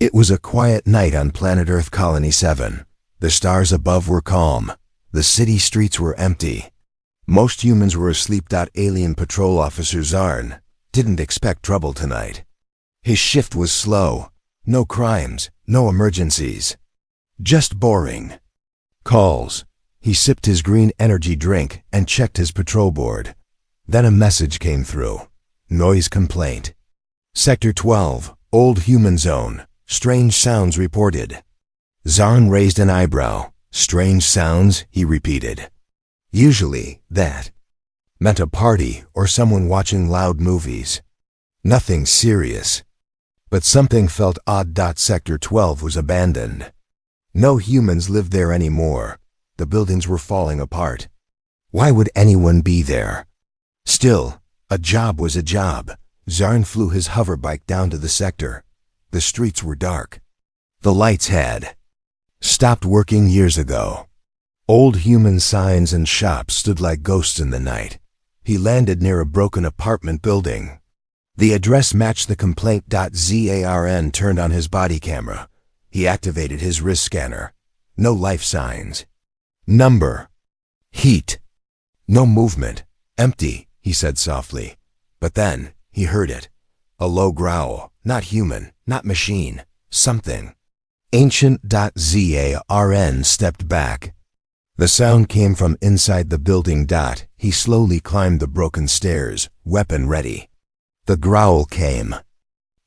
It was a quiet night on planet Earth Colony 7. The stars above were calm. The city streets were empty. Most humans were asleep. Alien Patrol Officer Zarn didn't expect trouble tonight. His shift was slow. No crimes, no emergencies. Just boring. Calls. He sipped his green energy drink and checked his patrol board. Then a message came through. Noise complaint. Sector 12, Old Human Zone. Strange sounds reported. Zarn raised an eyebrow. Strange sounds, he repeated. Usually, that meant a party or someone watching loud movies. Nothing serious. But something felt odd. Sector 12 was abandoned. No humans lived there anymore. The buildings were falling apart. Why would anyone be there? Still, a job was a job. Zarn flew his hoverbike down to the sector. The streets were dark. The lights had stopped working years ago. Old human signs and shops stood like ghosts in the night. He landed near a broken apartment building. The address matched the complaint. Zarn turned on his body camera. He activated his wrist scanner. No life signs. Number. Heat. No movement. Empty, he said softly. But then, he heard it. A low growl. Not human, not machine. Something. Ancient. Zarn stepped back. The sound came from inside the building. He slowly climbed the broken stairs, weapon ready. The growl came.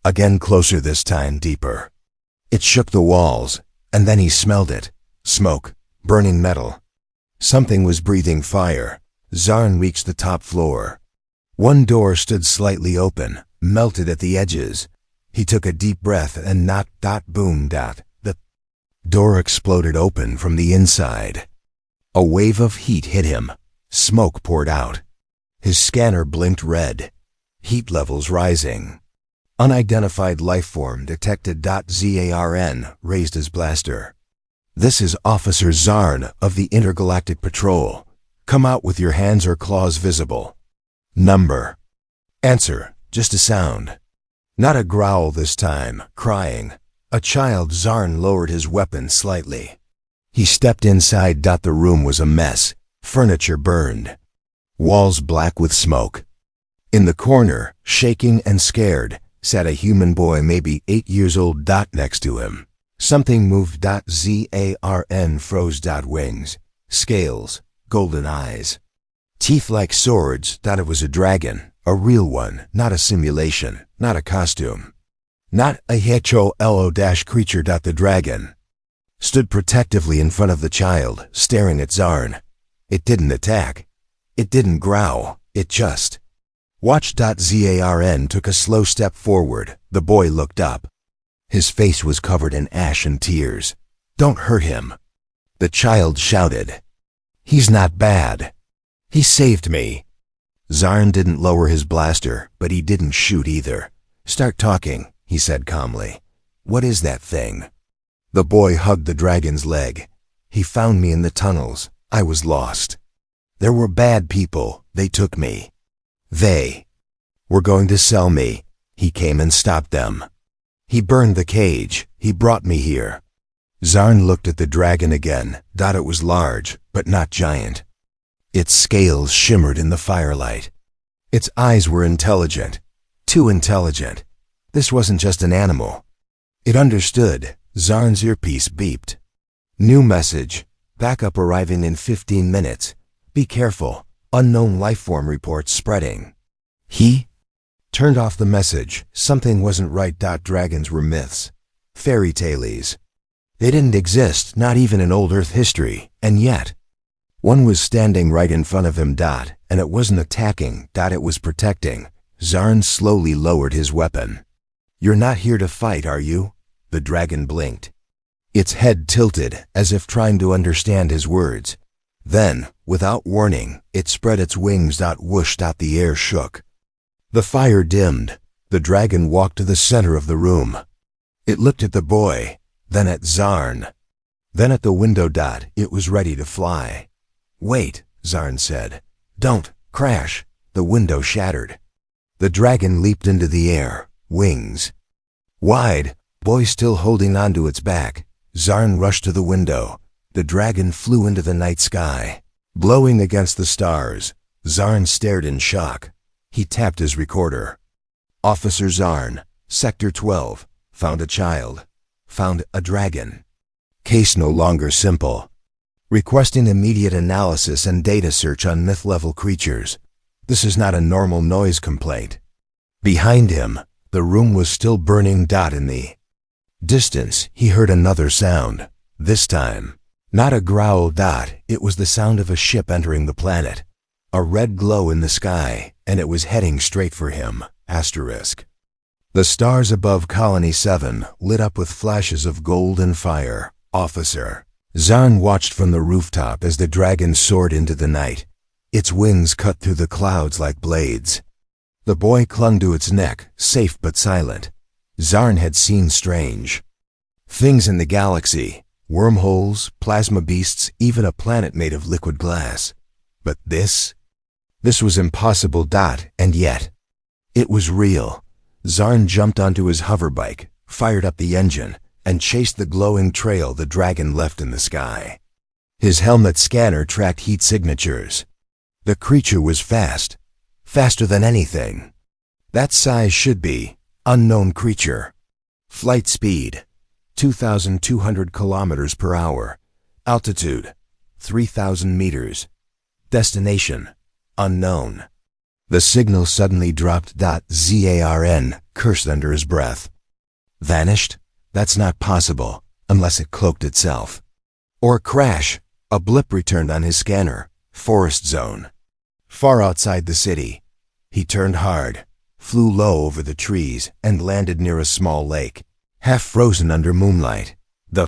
Again closer, this time deeper. It shook the walls, and then he smelled it. Smoke, burning metal. Something was breathing fire. Zarn reached the top floor. One door stood slightly open, melted at the edges. He took a deep breath and boom. The door exploded open from the inside. A wave of heat hit him. Smoke poured out. His scanner blinked red. Heat levels rising. Unidentified life form detected. Zarn raised his blaster. This is Officer Zarn of the Intergalactic Patrol. Come out with your hands or claws visible. Number. Answer, just a sound. Not a growl this time, crying. A child. Zarn lowered his weapon slightly. He stepped inside. The room was a mess. Furniture burned. Walls black with smoke. In the corner, shaking and scared, sat a human boy maybe 8 years old. Next to him, something moved. Zarn froze. Wings, scales, golden eyes, teeth like swords. It was a dragon, a real one, not a simulation, not a costume, not a HFY creature. The dragon stood protectively in front of the child, staring at Zarn. It didn't attack. It didn't growl. It just watched. Zarn took a slow step forward. The boy looked up. His face was covered in ash and tears. Don't hurt him, the child shouted. He's not bad. He saved me. Zarn didn't lower his blaster, but he didn't shoot either. Start talking, he said calmly. What is that thing? The boy hugged the dragon's leg. He found me in the tunnels. I was lost. There were bad people. They took me. They were going to sell me. He came and stopped them. He burned the cage. He brought me here. Zarn looked at the dragon again. It was large, but not giant. Its scales shimmered in the firelight. Its eyes were intelligent. Too intelligent. This wasn't just an animal. It understood. Zarn's earpiece beeped. New message. Backup arriving in 15 minutes. Be careful. Unknown lifeform reports spreading. He turned off the message. Something wasn't right. Dragons were myths. Fairy tales. They didn't exist, not even in old Earth history, and yet one was standing right in front of him. And it wasn't attacking. It was protecting. Zarn slowly lowered his weapon. You're not here to fight, are you? The dragon blinked. Its head tilted, as if trying to understand his words. Then, without warning, it spread its wings. Whoosh. The air shook. The fire dimmed. The dragon walked to the center of the room. It looked at the boy, then at Zarn, then at the window. It was ready to fly. Wait, Zarn said. Don't crash. The window shattered. The dragon leaped into the air, wings wide, Boy still holding onto its back, Zarn rushed to the window. The dragon flew into the night sky. Blowing against the stars, Zarn stared in shock. He tapped his recorder. Officer Zarn, Sector 12, found a child. Found a dragon. Case no longer simple. Requesting immediate analysis and data search on myth-level creatures. This is not a normal noise complaint. Behind him, the room was still burning. In the distance, he heard another sound. This time, not a growl. It was the sound of a ship entering the planet. A red glow in the sky, and it was heading straight for him. Asterisk. The stars above Colony 7 lit up with flashes of gold and fire. Officer Zarn watched from the rooftop as the dragon soared into the night. Its wings cut through the clouds like blades. The boy clung to its neck, safe but silent. Zarn had seen strange things in the galaxy. Wormholes, plasma beasts, even a planet made of liquid glass. But this was impossible. And yet, it was real. Zarn jumped onto his hoverbike, fired up the engine, and chased the glowing trail the dragon left in the sky. His helmet scanner tracked heat signatures. The creature was fast. Faster than anything. That size should be unknown creature. Flight speed, 2,200 kilometers per hour. Altitude, 3,000 meters. Destination, unknown. The signal suddenly dropped. Zarn cursed under his breath. Vanished? That's not possible, unless it cloaked itself. Or crash. A blip returned on his scanner. Forest zone. Far outside the city. He turned hard, flew low over the trees, and landed near a small lake, half frozen under moonlight. The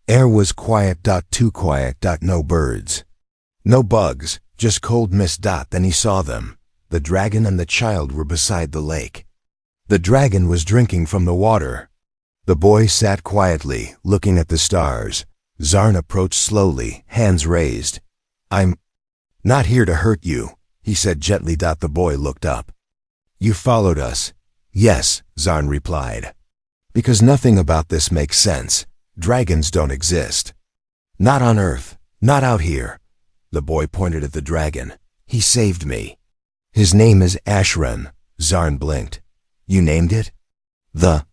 air was quiet. Too quiet. No birds. No bugs, just cold mist. Then he saw them. The dragon and the child were beside the lake. The dragon was drinking from the water. The boy sat quietly, looking at the stars. Zarn approached slowly, hands raised. "I'm not here to hurt you," he said gently. The boy looked up. "You followed us." "Yes," Zarn replied. "Because nothing about this makes sense. Dragons don't exist. Not on Earth, not out here." The boy pointed at the dragon. "He saved me. His name is Ashran." Zarn blinked. "You named it?" The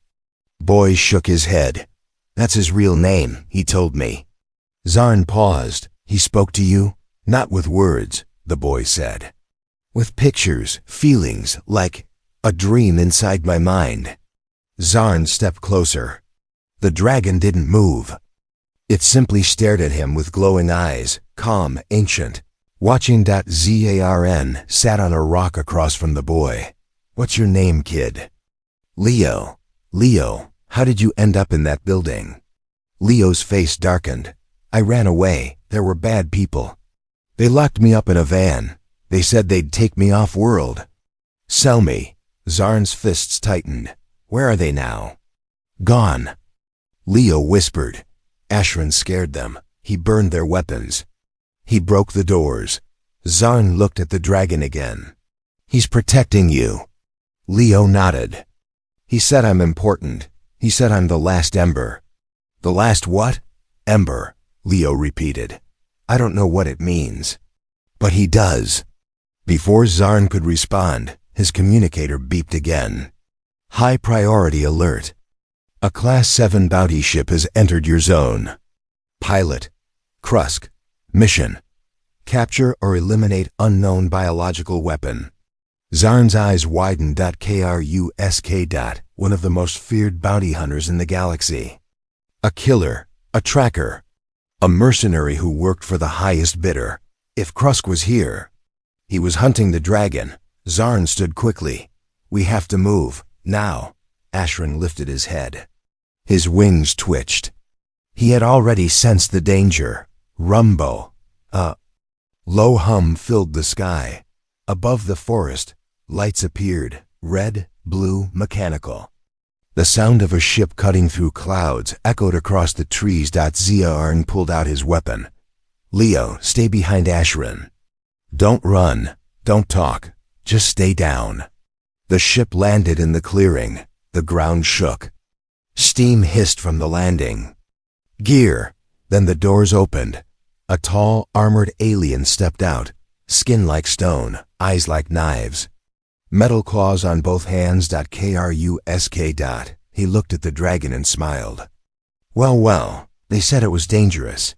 boy shook his head. "That's his real name, he told me." Zarn paused. "He spoke to you?" "Not with words," the boy said. "With pictures, feelings, like a dream inside my mind." Zarn stepped closer. The dragon didn't move. It simply stared at him with glowing eyes, calm, ancient. Watching. Zarn sat on a rock across from the boy. "What's your name, kid?" "Leo." "Leo, how did you end up in that building?" Leo's face darkened. "I ran away. There were bad people. They locked me up in a van. They said they'd take me off-world." "Sell me." Zarn's fists tightened. "Where are they now?" "Gone." Leo whispered. Ashran scared them. He burned their weapons. He broke the doors. Zarn looked at the dragon again. "He's protecting you." Leo nodded. "He said I'm important. He said I'm the last ember." "The last what?" "Ember," Leo repeated. "I don't know what it means." "But he does." Before Zarn could respond, his communicator beeped again. "High priority alert. A Class 7 bounty ship has entered your zone. Pilot, Krusk. Mission, capture or eliminate unknown biological weapon." Zarn's eyes widened. Krusk, one of the most feared bounty hunters in the galaxy. A killer, a tracker, a mercenary who worked for the highest bidder. If Krusk was here, he was hunting the dragon. Zarn stood quickly. "We have to move, now." Ashran lifted his head. His wings twitched. He had already sensed the danger. Rumbo. A low hum filled the sky. Above the forest, lights appeared, red, blue, mechanical. The sound of a ship cutting through clouds echoed across the trees. Zarn pulled out his weapon. "Leo, stay behind Ashran. Don't run, don't talk, just stay down." The ship landed in the clearing. The ground shook. Steam hissed from the landing. Gear. Then the doors opened. A tall, armored alien stepped out, skin like stone, eyes like knives. Metal claws on both hands. Krusk. He looked at the dragon and smiled. Well, they said it was dangerous.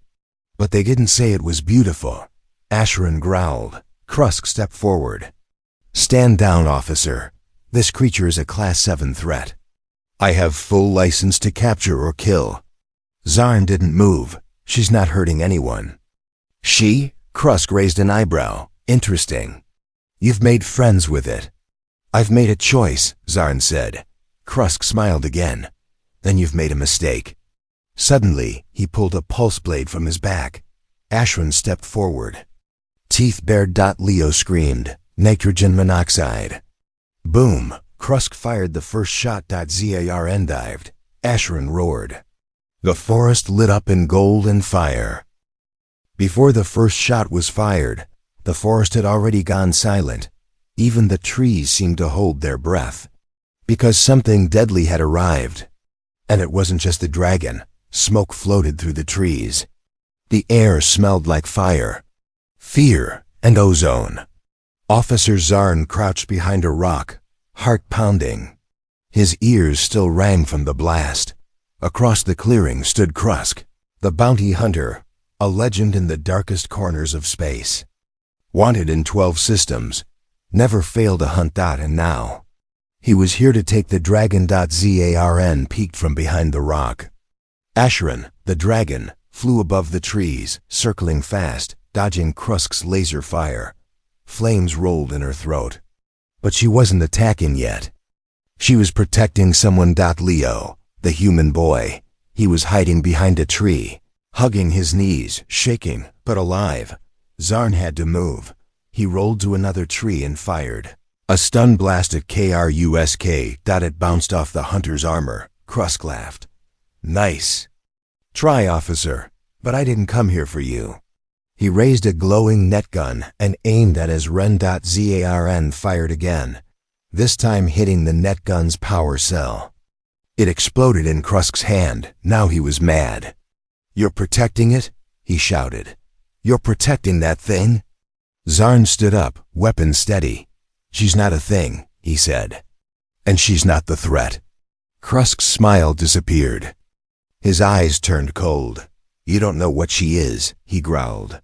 But they didn't say it was beautiful. Asheron growled. Krusk stepped forward. Stand down, officer. This creature is a Class 7 threat. I have full license to capture or kill. Zarn didn't move. She's not hurting anyone. She? Krusk raised an eyebrow. Interesting. You've made friends with it. I've made a choice, Zarn said. Krusk smiled again. Then you've made a mistake. Suddenly, he pulled a pulse blade from his back. Asheron stepped forward. Teeth bared. Leo screamed. Nitrogen monoxide. Boom. Krusk fired the first shot. Zarn dived. Asheron roared. The forest lit up in gold and fire. Before the first shot was fired, the forest had already gone silent. Even the trees seemed to hold their breath. Because something deadly had arrived. And it wasn't just a dragon. Smoke floated through the trees. The air smelled like fire, fear, and ozone. Officer Zarn crouched behind a rock, heart pounding. His ears still rang from the blast. Across the clearing stood Krusk, the bounty hunter, a legend in the darkest corners of space. Wanted in 12 systems, never failed a hunt. And now, he was here to take the dragon. Zarn peeked from behind the rock. Asheron, the dragon, flew above the trees, circling fast, dodging Krusk's laser fire. Flames rolled in her throat. But she wasn't attacking yet. She was protecting someone. Leo, the human boy. He was hiding behind a tree, hugging his knees, shaking, but alive. Zarn had to move. He rolled to another tree and fired. A stun blast at Krusk. It bounced off the hunter's armor. Krusk laughed. Nice. Try, officer, but I didn't come here for you. He raised a glowing net gun and aimed at his Ren. Zarn fired again, this time hitting the net gun's power cell. It exploded in Krusk's hand. Now he was mad. You're protecting it? He shouted. You're protecting that thing? Zarn stood up, weapon steady. She's not a thing, he said. And she's not the threat. Krusk's smile disappeared. His eyes turned cold. You don't know what she is, he growled.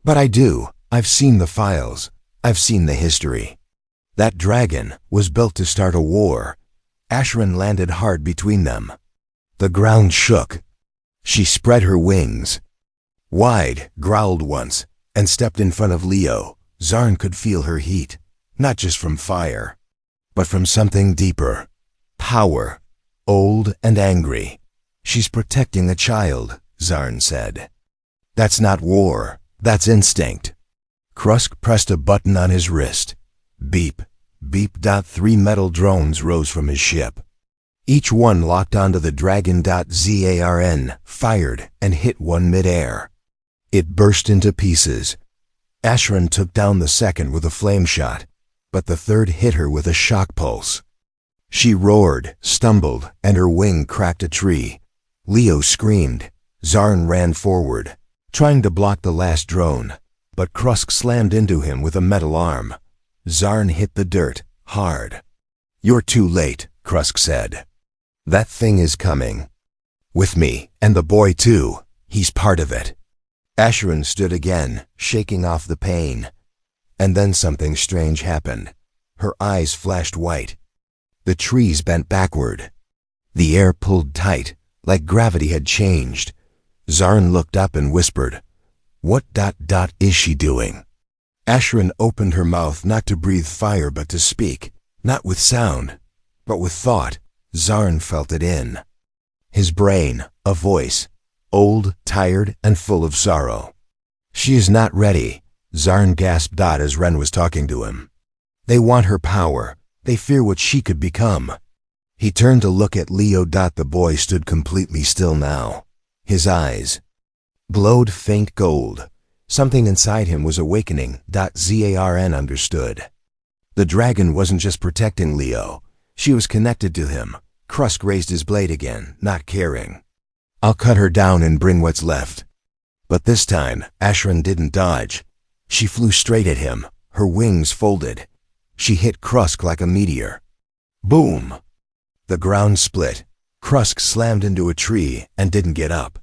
But I do. I've seen the files. I've seen the history. That dragon was built to start a war. Asheron landed hard between them. The ground shook. She spread her wings. Wide, growled once, and stepped in front of Leo. Zarn could feel her heat, not just from fire, but from something deeper. Power, old and angry. She's protecting a child, Zarn said. That's not war, that's instinct. Krusk pressed a button on his wrist. Beep, beep. 3 metal drones rose from his ship. Each one locked onto the dragon. Zarn fired and hit one midair. It burst into pieces. Asheron took down the second with a flame shot, but the third hit her with a shock pulse. She roared, stumbled, and her wing cracked a tree. Leo screamed. Zarn ran forward, trying to block the last drone, but Krusk slammed into him with a metal arm. Zarn hit the dirt, hard. You're too late, Krusk said. That thing is coming. With me, and the boy too. He's part of it. Asheron stood again, shaking off the pain. And then something strange happened. Her eyes flashed white. The trees bent backward. The air pulled tight, like gravity had changed. Zarn looked up and whispered, What ... is she doing? Asheron opened her mouth not to breathe fire but to speak, not with sound, but with thought. Zarn felt it in his brain, a voice, old, tired, and full of sorrow. She is not ready, Zarn gasped as Ren was talking to him. They want her power. They fear what she could become. He turned to look at Leo. The boy stood completely still now. His eyes glowed faint gold. Something inside him was awakening. Zarn understood. The dragon wasn't just protecting Leo. She was connected to him, Krusk raised his blade again, not caring. I'll cut her down and bring what's left. But this time, Ashran didn't dodge. She flew straight at him, her wings folded. She hit Krusk like a meteor. Boom! The ground split. Krusk slammed into a tree and didn't get up.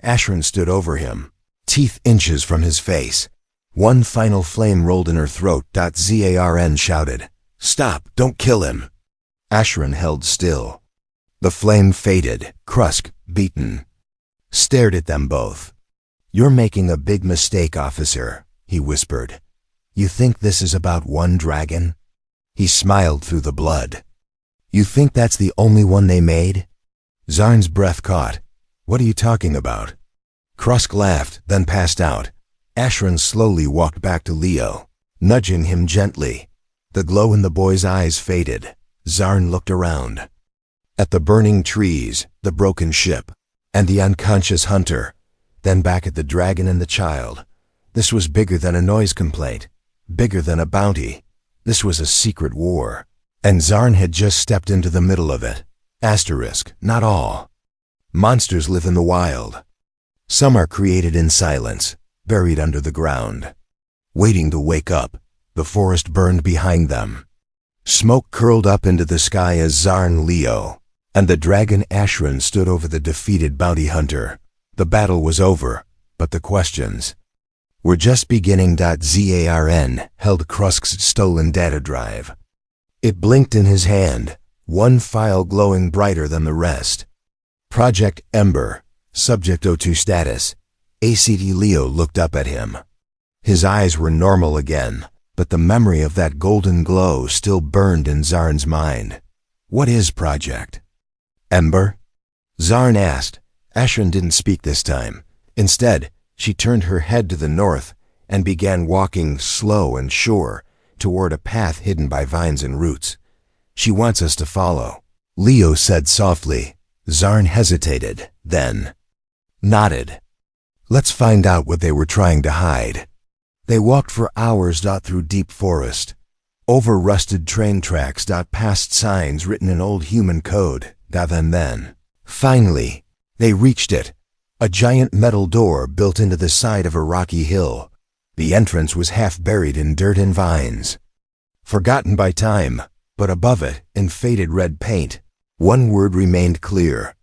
Ashran stood over him, teeth inches from his face. One final flame rolled in her throat. Zarn shouted, "Stop, don't kill him." Ashran held still. The flame faded. Krusk, beaten, stared at them both. "You're making a big mistake, officer," he whispered. "You think this is about one dragon?" He smiled through the blood. "You think that's the only one they made?" Zarn's breath caught. "What are you talking about?" Krusk laughed, then passed out. Ashran slowly walked back to Leo, nudging him gently. The glow in the boy's eyes faded. Zarn looked around. At the burning trees, the broken ship, and the unconscious hunter. Then back at the dragon and the child. This was bigger than a noise complaint, bigger than a bounty. This was a secret war. And Zarn had just stepped into the middle of it. Asterisk, not all. Monsters live in the wild. Some are created in silence, buried under the ground. Waiting to wake up, the forest burned behind them. Smoke curled up into the sky as Zarn Leo and the dragon Ashran stood over the defeated bounty hunter. The battle was over, but the questions were just beginning. Zarn held Krusk's stolen data drive. It blinked in his hand, one file glowing brighter than the rest. Project Ember, Subject O2 status. ACT Leo looked up at him. His eyes were normal again, but the memory of that golden glow still burned in Zarn's mind. "What is Project Ember?" Zarn asked. Ashran didn't speak this time. Instead, she turned her head to the north and began walking slow and sure toward a path hidden by vines and roots. "She wants us to follow," Leo said softly. Zarn hesitated, then nodded. "Let's find out what they were trying to hide." They walked for hours. Through deep forest, over rusted train tracks. Past signs written in old human code. Then, finally, they reached it. A giant metal door built into the side of a rocky hill. The entrance was half buried in dirt and vines. Forgotten by time, but above it, in faded red paint, one word remained clear.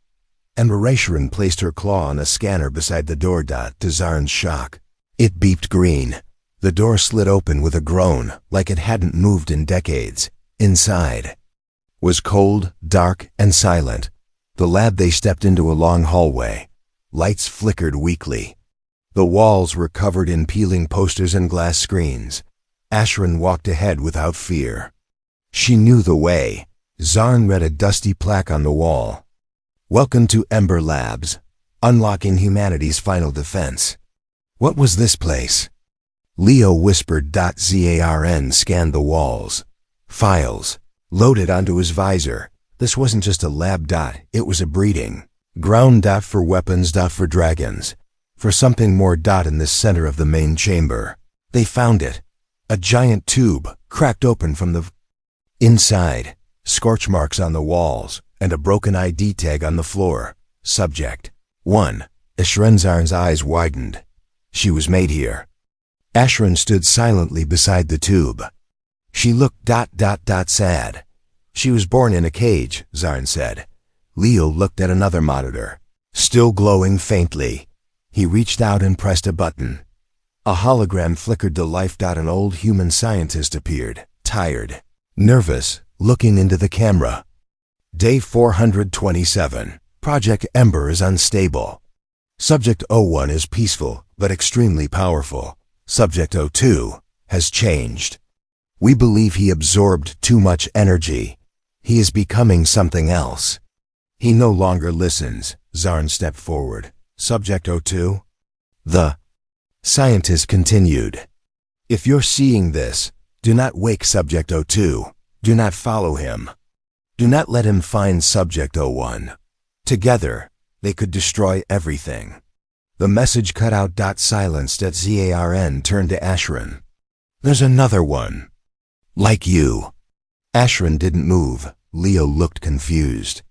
Emberation placed her claw on a scanner beside the door. To Zarn's shock, it beeped green. The door slid open with a groan, like it hadn't moved in decades. Inside was cold, dark, and silent. The lab they stepped into a long hallway. Lights flickered weakly. The walls were covered in peeling posters and glass screens. Ashran walked ahead without fear. She knew the way. Zarn read a dusty plaque on the wall. "Welcome to Ember Labs, unlocking humanity's final defense." What was this place? Leo whispered. Zarn scanned the walls. Files loaded onto his visor. This wasn't just a lab. It was a breeding ground. For weapons. For dragons. For something more. In the center of the main chamber. They found it. A giant tube, cracked open from the inside. Scorch marks on the walls, and a broken ID tag on the floor. Subject 1. Zarn's eyes widened. She was made here. Ashran stood silently beside the tube. She looked sad. "She was born in a cage," Zarn said. Leo looked at another monitor, still glowing faintly. He reached out and pressed a button. A hologram flickered to life. An old human scientist appeared, tired, nervous, looking into the camera. Day 427. Project Ember is unstable. Subject O1 is peaceful, but extremely powerful. Subject O2 has changed. We believe he absorbed too much energy. He is becoming something else. He no longer listens. Zarn stepped forward. Subject O2? The scientist continued. If you're seeing this, do not wake Subject O2. Do not follow him. Do not let him find Subject O1. Together, they could destroy everything. The message cut out. Silenced. Zarn turned to Ashran. There's another one. Like you. Ashran didn't move. Leo looked confused.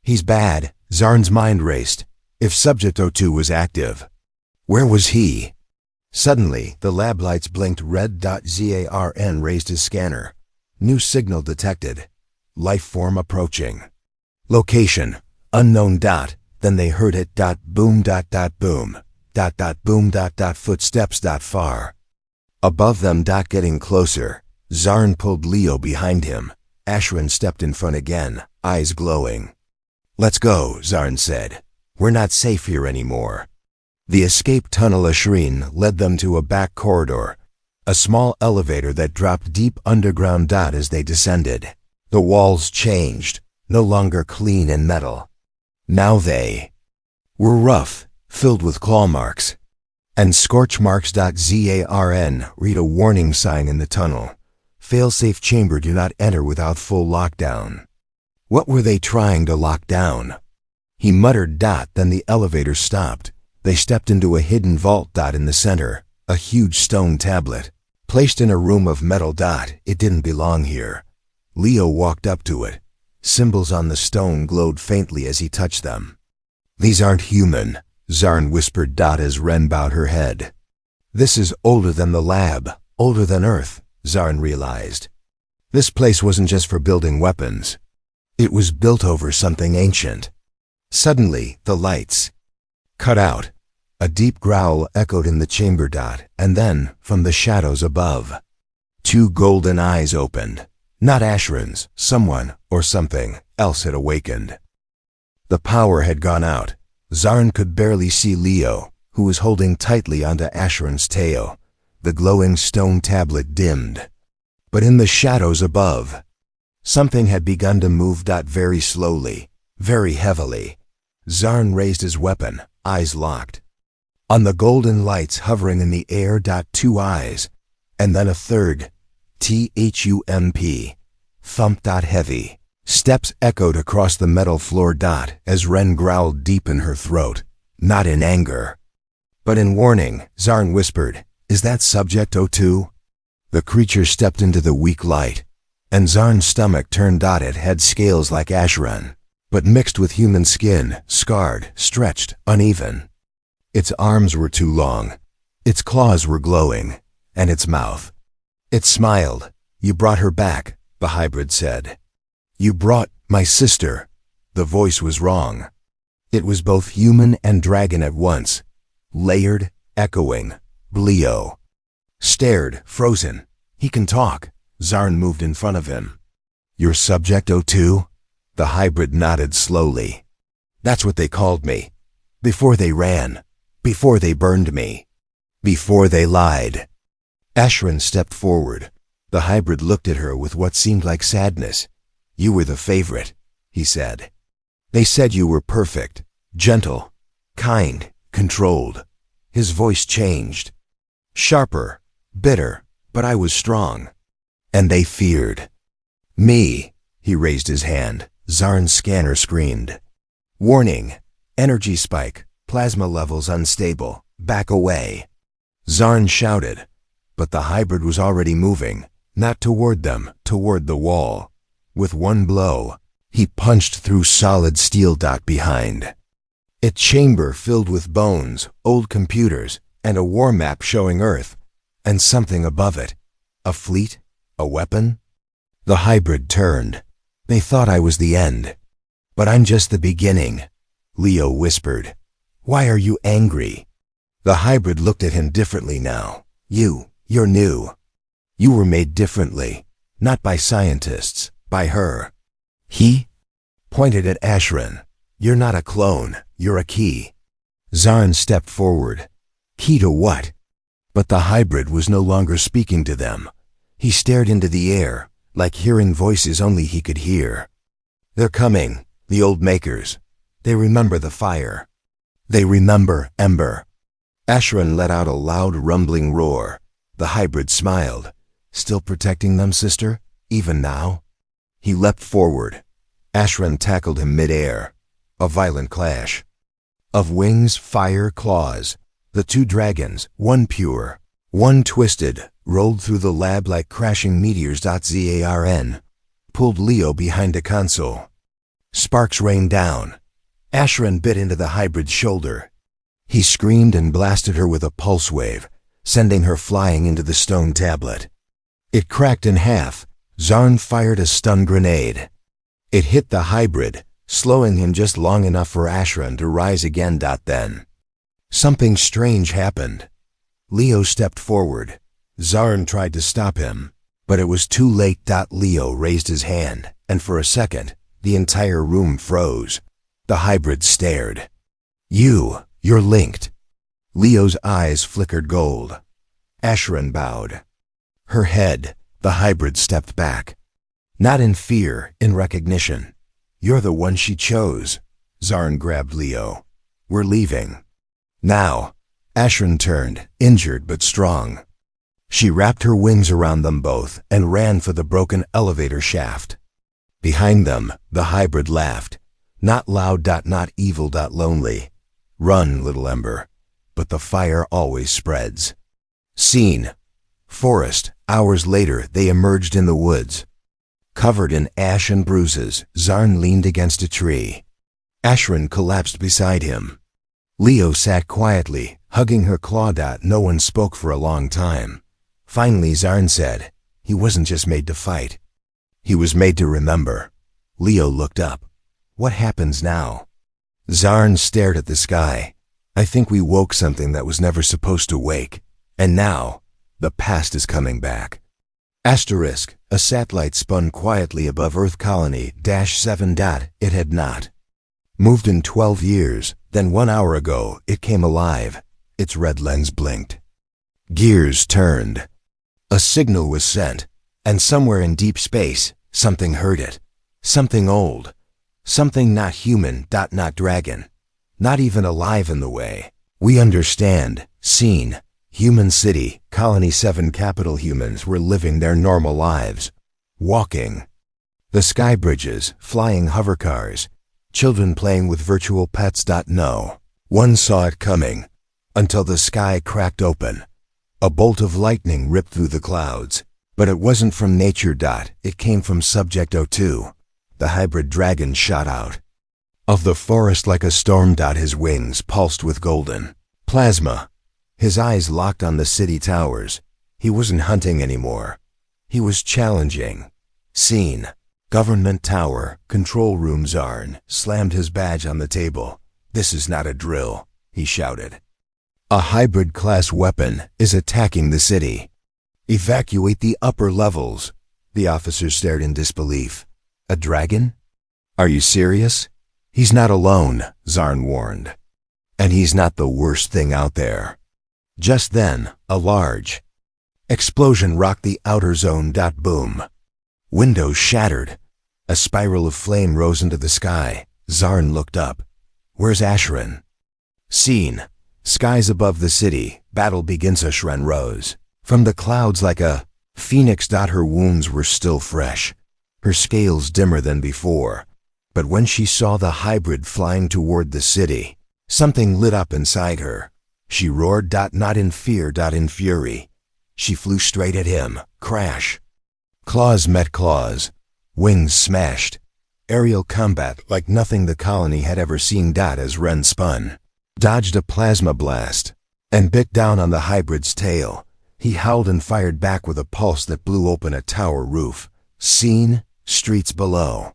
He's bad, Zarn's mind raced. If Subject O2 was active, where was he? Suddenly, the lab lights blinked red. Zarn raised his scanner. New signal detected. Life form approaching. Location, unknown. Then they heard it. Boom. Boom. Boom. Footsteps. Far above them. Getting closer. Zarn pulled Leo behind him. Ashran stepped in front again, eyes glowing. Let's go, Zarn said. We're not safe here anymore. The escape tunnel Ashrin led them to a back corridor, a small elevator that dropped deep underground. As they descended, the walls changed, no longer clean and metal. Now they were rough, filled with claw marks and scorch marks. Zarn read a warning sign in the tunnel. Failsafe chamber, do not enter without full lockdown. What were they trying to lock down? He muttered. Then the elevator stopped. They stepped into a hidden vault. In the center, a huge stone tablet, placed in a room of metal. It didn't belong here. Leo walked up to it. Symbols on the stone glowed faintly as he touched them. These aren't human, Zarn whispered. As Ren bowed her head. This is older than the lab, older than Earth, Zarn realized. This place wasn't just for building weapons. It was built over something ancient. Suddenly, the lights cut out. A deep growl echoed in the chamber. And then, from the shadows above, two golden eyes opened. Not Ashran's, someone or something else had awakened. The power had gone out. Zarn could barely see Leo, who was holding tightly onto Ashran's tail. The glowing stone tablet dimmed. But in the shadows above, something had begun to move. Very slowly, very heavily. Zarn raised his weapon, eyes locked. On the golden lights hovering in the air. Two eyes, and then a third. Thump. Thump. Heavy steps echoed across the metal floor. As Ren growled deep in her throat, not in anger, but in warning. Zarn whispered, "Is that Subject O2?" The creature stepped into the weak light, and Zarn's stomach turned. It had scales like Ashran, but mixed with human skin, scarred, stretched, uneven. Its arms were too long, its claws were glowing, and its mouth. It smiled. "You brought her back," the hybrid said. "You brought my sister." The voice was wrong. It was both human and dragon at once, layered, echoing. Leo stared, frozen. "He can talk." Zarn moved in front of him. "Your Subject O2? The hybrid nodded slowly. "That's what they called me. Before they ran. Before they burned me. Before they lied." Ashran stepped forward. The hybrid looked at her with what seemed like sadness. "You were the favorite," he said. "They said you were perfect, gentle, kind, controlled." His voice changed. Sharper, bitter, but I was strong. "And they feared me." He raised his hand. Zarn's scanner screamed. "Warning, energy spike, plasma levels unstable, back away." Zarn shouted, but the hybrid was already moving, not toward them, toward the wall. With one blow, he punched through solid steel. Behind it, chamber filled with bones, old computers, and a war map showing Earth, and something above it. A fleet? A weapon? The hybrid turned. "They thought I was the end. But I'm just the beginning," Leo whispered. "Why are you angry?" The hybrid looked at him differently now. You're new. You were made differently, not by scientists, by her." He pointed at Ashran. "You're not a clone, you're a key." Zarn stepped forward. "Key to what?" But the hybrid was no longer speaking to them. He stared into the air, like hearing voices only he could hear. "They're coming, the old makers. They remember the fire. They remember Ember." Ashran let out a loud rumbling roar. The hybrid smiled. "Still protecting them, sister? Even now?" He leapt forward. Ashran tackled him mid-air. A violent clash. Of wings, fire, claws. The two dragons, one pure, one twisted, rolled through the lab like crashing meteors. Zarn pulled Leo behind a console. Sparks rained down. Ashran bit into the hybrid's shoulder. He screamed and blasted her with a pulse wave, sending her flying into the stone tablet. It cracked in half. Zarn fired a stun grenade. It hit the hybrid, slowing him just long enough for Ashran to rise again. Then something strange happened. Leo stepped forward. Zarn tried to stop him, but it was too late. Leo raised his hand, and for a second, the entire room froze. The hybrid stared. You're linked." Leo's eyes flickered gold. Ashran bowed. Her head, the hybrid stepped back. Not in fear, in recognition. "You're the one she chose." Zarn grabbed Leo. "We're leaving." "Now." Ashran turned, injured but strong. She wrapped her wings around them both and ran for the broken elevator shaft. Behind them, the hybrid laughed. Not loud, not evil, lonely. "Run, little ember. But the fire always spreads." Scene: forest. Hours later, they emerged in the woods. Covered in ash and bruises, Zarn leaned against a tree. Ashran collapsed beside him. Leo sat quietly, hugging her claw. No one spoke for a long time. Finally, Zarn said, "He wasn't just made to fight. He was made to remember." Leo looked up. "What happens now?" Zarn stared at the sky. "I think we woke something that was never supposed to wake. And now, the past is coming back." Asterisk, a satellite spun quietly above Earth Colony -7. It had not moved in 12 years, then 1 hour ago it came alive. Its red lens blinked. Gears turned. A signal was sent, and somewhere in deep space, something heard it. Something old. Something not human, not dragon. Not even alive in the way we understand. Scene: human city, Colony 7 capital. Humans were living their normal lives. Walking. The sky bridges, flying hovercars. Children playing with virtual pets. No one saw it coming, until the sky cracked open. A bolt of lightning ripped through the clouds. But it wasn't from nature. It came from Subject 02. The hybrid dragon shot out of the forest like a storm. His wings pulsed with golden plasma. His eyes locked on the city towers. He wasn't hunting anymore. He was challenging. Scene: government tower, control room. Zarn slammed his badge on the table. "This is not a drill," he shouted. "A hybrid-class weapon is attacking the city. Evacuate the upper levels." The officer stared in disbelief. "A dragon? Are you serious?" "He's not alone," Zarn warned. "And he's not the worst thing out there." Just then, a large explosion rocked the outer zone. Boom. Windows shattered. A spiral of flame rose into the sky. Zarn looked up. "Where's Ashran?" Scene: skies above the city. Battle begins. Ashran rose from the clouds like a phoenix. Her wounds were still fresh, her scales dimmer than before. But when she saw the hybrid flying toward the city, something lit up inside her. She roared. Not in fear. In fury. She flew straight at him. Crash. Claws met claws. Wings smashed. Aerial combat like nothing the colony had ever seen. As Ren spun, dodged a plasma blast, and bit down on the hybrid's tail. He howled and fired back with a pulse that blew open a tower roof. Scene: streets below.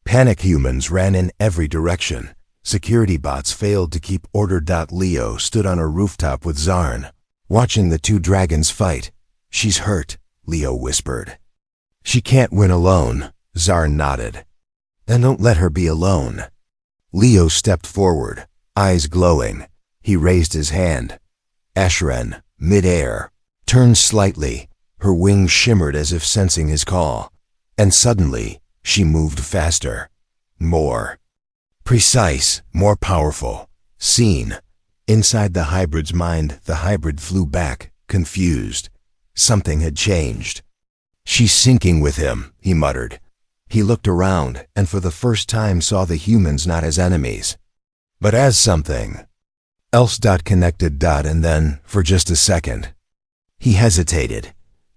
Panic humans ran in every direction. Security bots failed to keep order. Leo stood on a rooftop with Zarn, watching the two dragons fight. "She's hurt," Leo whispered. "She can't win alone," Zarn nodded. "Then don't let her be alone." Leo stepped forward, eyes glowing. He raised his hand. Ashran, mid-air, turned slightly. Her wings shimmered as if sensing his call. And suddenly, she moved faster. More precise, more powerful. Scene: inside the hybrid's mind. The hybrid flew back, confused. Something had changed. "She's sinking with him," he muttered. He looked around, and for the first time saw the humans not as enemies, but as something else. Connected. And then, for just a second, he hesitated.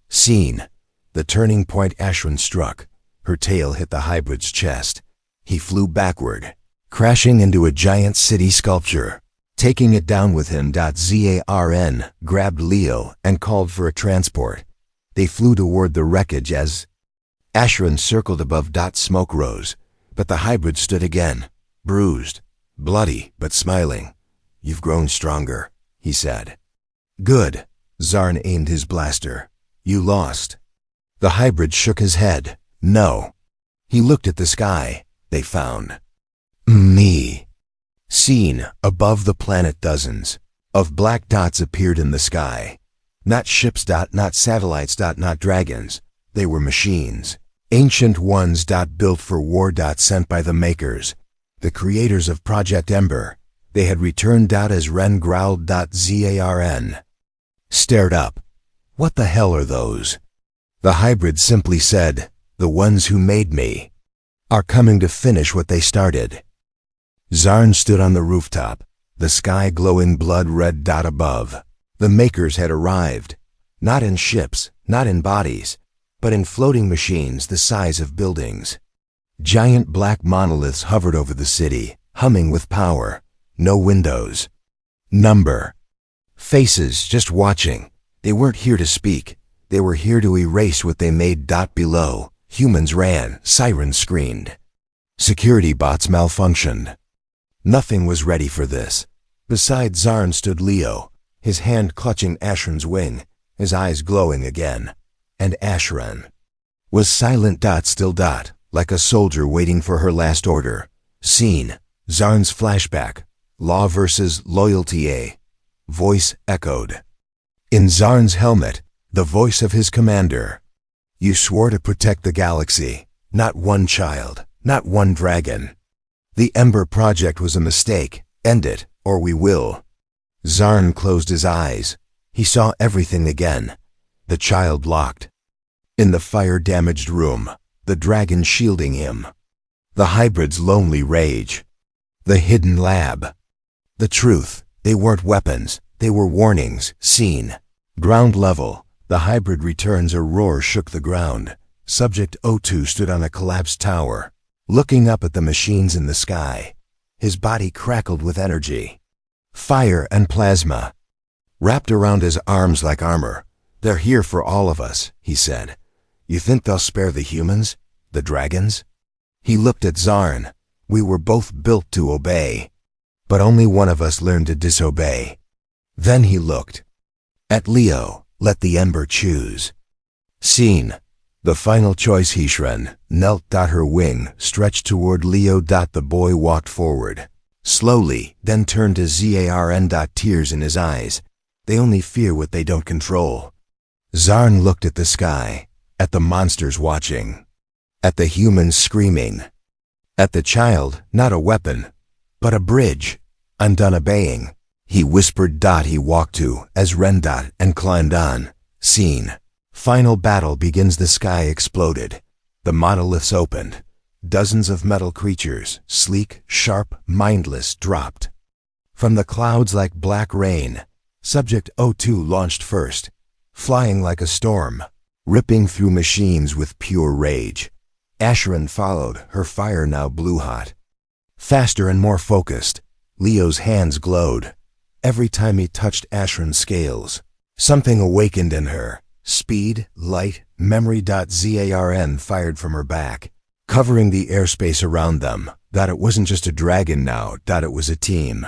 Scene: the turning point. Ashran struck. Her tail hit the hybrid's chest. He flew backward, crashing into a giant city sculpture. Taking it down with him, Zarn grabbed Leo and called for a transport. They flew toward the wreckage as Ashran circled above. Smoke rose, but the hybrid stood again, bruised, bloody, but smiling. "You've grown stronger," he said. "Good." Zarn aimed his blaster. "You lost." The hybrid shook his head. "No." He looked at the sky. They found me. Seen above the planet, dozens of black dots appeared in the sky. Not ships, not satellites, not dragons. They were machines. Ancient ones, built for war, sent by the makers, the creators of Project Ember. They had returned. As Ren growled. Zarn stared up. "What the hell are those?" The hybrid simply said, "The ones who made me are coming to finish what they started." Zarn stood on the rooftop, the sky glowing blood red. Above, the makers had arrived, not in ships, not in bodies, but in floating machines the size of buildings. Giant black monoliths hovered over the city, humming with power. No windows. Number. Faces just watching. They weren't here to speak. They were here to erase what they made. Below, humans ran, sirens screamed. Security bots malfunctioned. Nothing was ready for this. Beside Zarn stood Leo, his hand clutching Ashran's wing, his eyes glowing again. And Ashran was silent. Still. Like a soldier waiting for her last order. Scene. Zarn's flashback. Law versus loyalty. A voice echoed. In Zarn's helmet, the voice of his commander. "You swore to protect the galaxy. Not one child, not one dragon. The Ember Project was a mistake. End it, or we will." Zarn closed his eyes. He saw everything again. The child locked in the fire-damaged room, the dragon shielding him. The hybrid's lonely rage. The hidden lab. The truth, they weren't weapons, they were warnings. Scene. Ground level. The hybrid returns. A roar shook the ground. Subject 02 stood on a collapsed tower, looking up at the machines in the sky. His body crackled with energy. Fire and plasma wrapped around his arms like armor. "They're here for all of us," he said. "You think they'll spare the humans? The dragons?" He looked at Zarn. "We were both built to obey. But only one of us learned to disobey." Then he looked at Leo. "Let the Ember choose." Scene. The final choice. Hishran knelt. Her wing stretched toward Leo. The boy walked forward, slowly, then turned to Zarn. Tears in his eyes. They only fear what they don't control. Zarn looked at the sky, at the monsters watching, at the humans screaming, at the child, not a weapon, but a bridge. Undone obeying. He whispered. He walked to as Ren. And climbed on. Scene. Final battle begins. The sky exploded. The monoliths opened. Dozens of metal creatures, sleek, sharp, mindless, dropped from the clouds like black rain. Subject 02 launched first, flying like a storm, ripping through machines with pure rage. Ashran followed, her fire now blue-hot. Faster and more focused, Leo's hands glowed. Every time he touched Ashran's scales, something awakened in her. Speed, light, memory. Zarn fired from her back, covering the airspace around them. It wasn't just a dragon now. It was a team.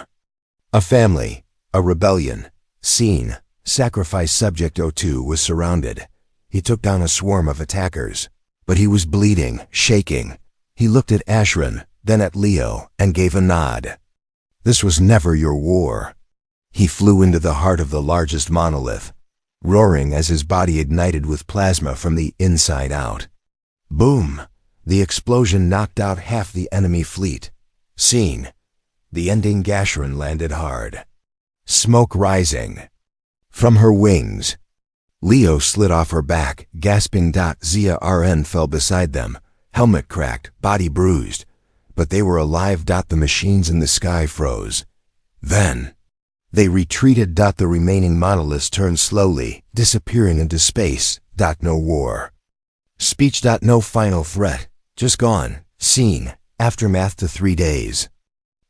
A family. A rebellion. Scene. Sacrifice. Subject 02 was surrounded. He took down a swarm of attackers, but he was bleeding, shaking. He looked at Ashran, then at Leo, and gave a nod. This was never your war. He flew into the heart of the largest monolith, roaring as his body ignited with plasma from the inside out. Boom! The explosion knocked out half the enemy fleet. Scene. The ending. Gashran landed hard, smoke rising from her wings. Leo slid off her back, gasping. Zarn fell beside them, helmet cracked, body bruised. But they were alive. The machines in the sky froze. Then they retreated. The remaining monoliths turned slowly, disappearing into space. No war. Speech. No final threat. Just gone. Scene. Aftermath to 3 days.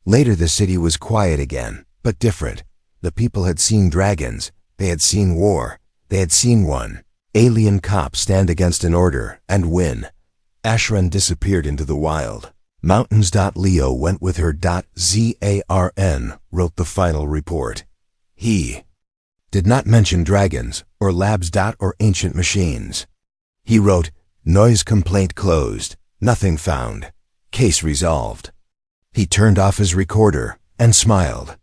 Later the city was quiet again, but different. The people had seen dragons. They had seen war. They had seen one alien cop stand against an order and win. Ashran disappeared into the wild. Mountains.Leo went with her. Zarn wrote the final report. He did not mention dragons or labs. Or ancient machines. He wrote, noise complaint closed, nothing found, case resolved. He turned off his recorder and smiled.